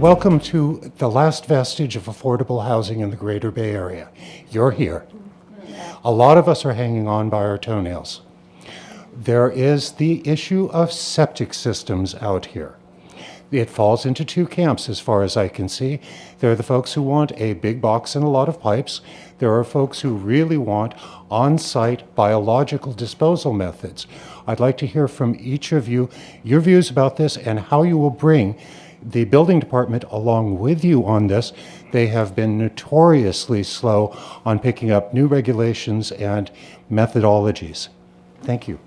Welcome to the last vestige of affordable housing in the Greater Bay Area. You're here. A lot of us are hanging on by our toenails. There is the issue of septic systems out here. It falls into two camps as far as I can see. There are the folks who want a big box and a lot of pipes. There are folks who really want on-site biological disposal methods. I'd like to hear from each of you your views about this and how you will bring the building department along with you on this. They have been notoriously slow on picking up new regulations and methodologies. Thank you.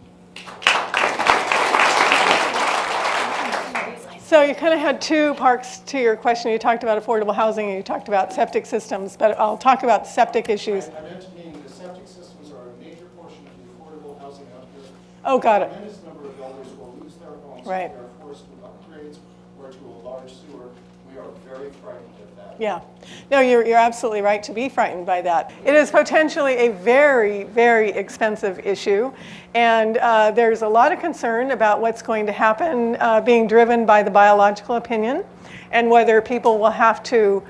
So you kind of had two parts to your question. You talked about affordable housing and you talked about septic systems, but I'll talk about the septic issues. I meant to mean the septic systems are a major portion of the affordable housing out here. Oh, got it. A tremendous number of builders will lose their homes Right. if they are forced to upgrades or to a large sewer. We are very frightened of that. Yeah. No, you're absolutely right to be frightened by that. It is potentially a very, very expensive issue. And there's a lot of concern about what's going to happen being driven by the biological opinion and whether people will have to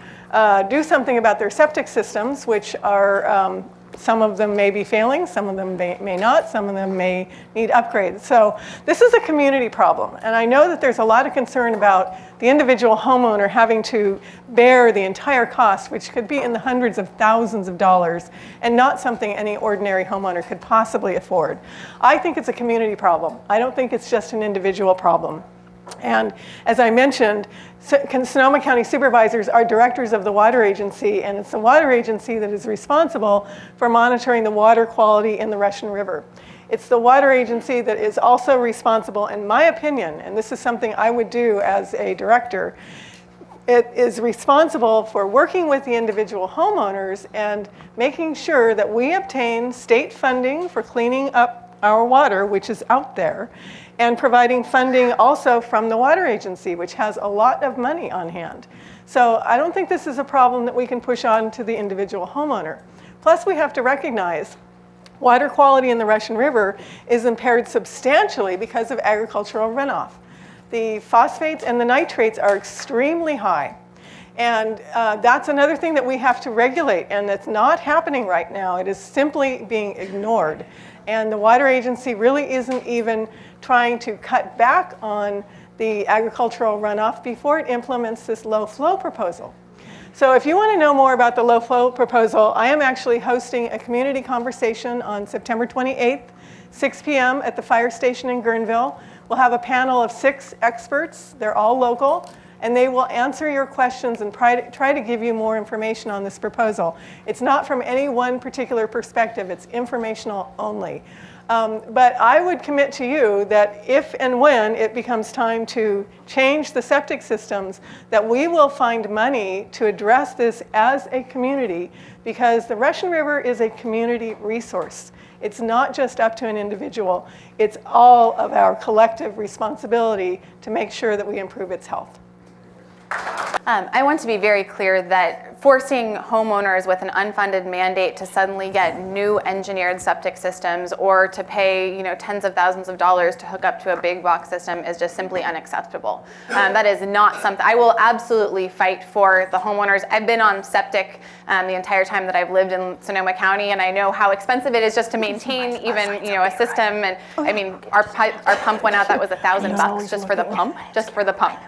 do something about their septic systems, which are some of them may be failing, some of them may not, some of them may need upgrades. So this is a community problem. And I know that there's a lot of concern about the individual homeowner having to bear the entire cost, which could be in the hundreds of thousands of dollars, and not something any ordinary homeowner could possibly afford. I think it's a community problem. I don't think it's just an individual problem. And as I mentioned, Sonoma County Supervisors are directors of the water agency, and it's the water agency that is responsible for monitoring the water quality in the Russian River. It's the water agency that is also responsible, in my opinion, and this is something I would do as a director, it is responsible for working with the individual homeowners and making sure that we obtain state funding for cleaning up our water, which is out there, and providing funding also from the water agency, which has a lot of money on hand. So I don't think this is a problem that we can push on to the individual homeowner. Plus, we have to recognize water quality in the Russian River is impaired substantially because of agricultural runoff. The phosphates and the nitrates are extremely high. And that's another thing that we have to regulate, and that's not happening right now. It is simply being ignored. And the water agency really isn't even trying to cut back on the agricultural runoff before it implements this low flow proposal. So if you want to know more about the low flow proposal, I am actually hosting a community conversation on September 28th, 6 p.m. at the fire station in Guerneville. We'll have a panel of 6 experts. They're all local, and they will answer your questions and try to give you more information on this proposal. It's not from any one particular perspective. It's informational only. But I would commit to you that if and when it becomes time to change the septic systems, that we will find money to address this as a community, because the Russian River is a community resource. It's not just up to an individual. It's all of our collective responsibility to make sure that we improve its health. I want to be very clear that forcing homeowners with an unfunded mandate to suddenly get new engineered septic systems or to pay, tens of thousands of dollars to hook up to a big box system is just simply unacceptable. That is not something. I will absolutely fight for the homeowners. I've been on septic the entire time that I've lived in Sonoma County, and I know how expensive it is just to maintain even a system. And I mean, our pump went out. That was $1,000 just for the pump.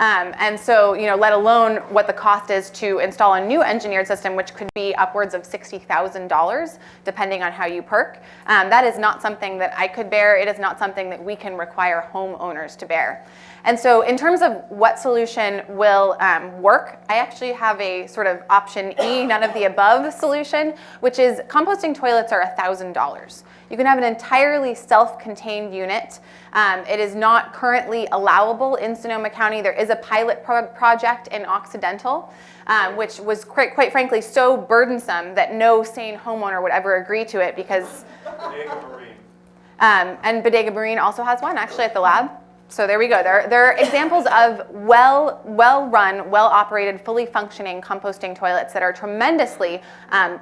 And so, let alone what the cost is to install a new engineered system, which could be upwards of $60,000, depending on how you perk. That is not something that I could bear. It is not something that we can require homeowners to bear. And so in terms of what solution will work, I actually have a sort of option E, none of the above solution, which is composting toilets are $1,000. You can have an entirely self-contained unit. It is not currently allowable in Sonoma County. There is a pilot project in Occidental, which was quite frankly so burdensome that no sane homeowner would ever agree to it because... Bodega Marine. And Bodega Marine also has one actually at the lab. So there we go. There are examples of well-run, well-operated, fully functioning composting toilets that are tremendously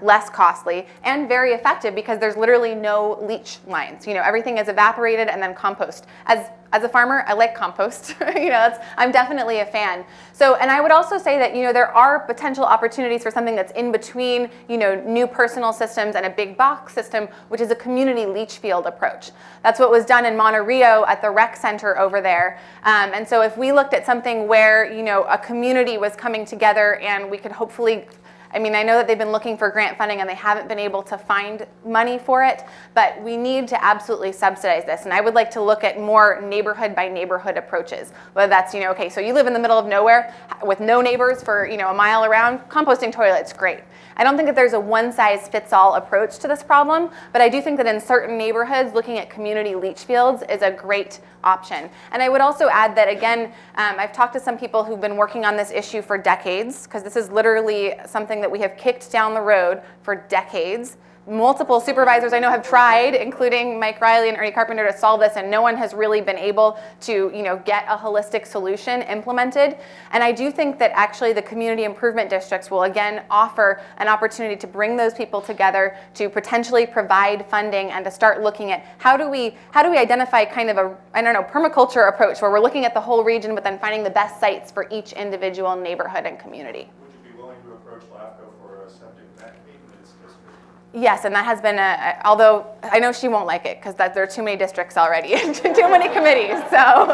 less costly and very effective because there's literally no leach lines. Everything is evaporated and then compost. As as a farmer, I like compost. I'm definitely a fan. So, and I would also say that, there are potential opportunities for something that's in between, new personal systems and a big box system, which is a community leach field approach. That's what was done in Monte Rio at the rec center over there. And so if we looked at something where, a community was coming together and we could hopefully, I know that they've been looking for grant funding and they haven't been able to find money for it, but we need to absolutely subsidize this. And I would like to look at more neighborhood by neighborhood approaches, whether that's, okay, so you live in the middle of nowhere with no neighbors for, a mile around, composting toilets, great. I don't think that there's a one-size-fits-all approach to this problem, but I do think that in certain neighborhoods, looking at community leach fields is a great option. And I would also add that, again, I've talked to some people who've been working on this issue for decades, because this is literally something that we have kicked down the road for decades. Multiple supervisors I know have tried, including Mike Riley and Ernie Carpenter, to solve this, and no one has really been able to, get a holistic solution implemented. And I do think that actually the community improvement districts will again offer an opportunity to bring those people together to potentially provide funding and to start looking at how do we identify kind of a, permaculture approach where we're looking at the whole region, but then finding the best sites for each individual neighborhood and community. Would you be willing to approach LAFCO for a septic maintenance district? Yes, and that has been, although I know she won't like it because there are too many districts already, too many committees. So,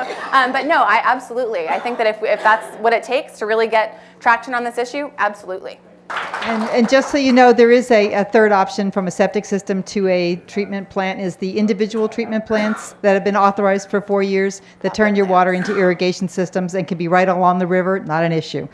but no, I think that if that's what it takes to really get traction on this issue, absolutely. And just so you know, there is a third option from a septic system to a treatment plant is the individual treatment plants that have been authorized for 4 years that turn your water into irrigation systems and can be right along the river, not an issue.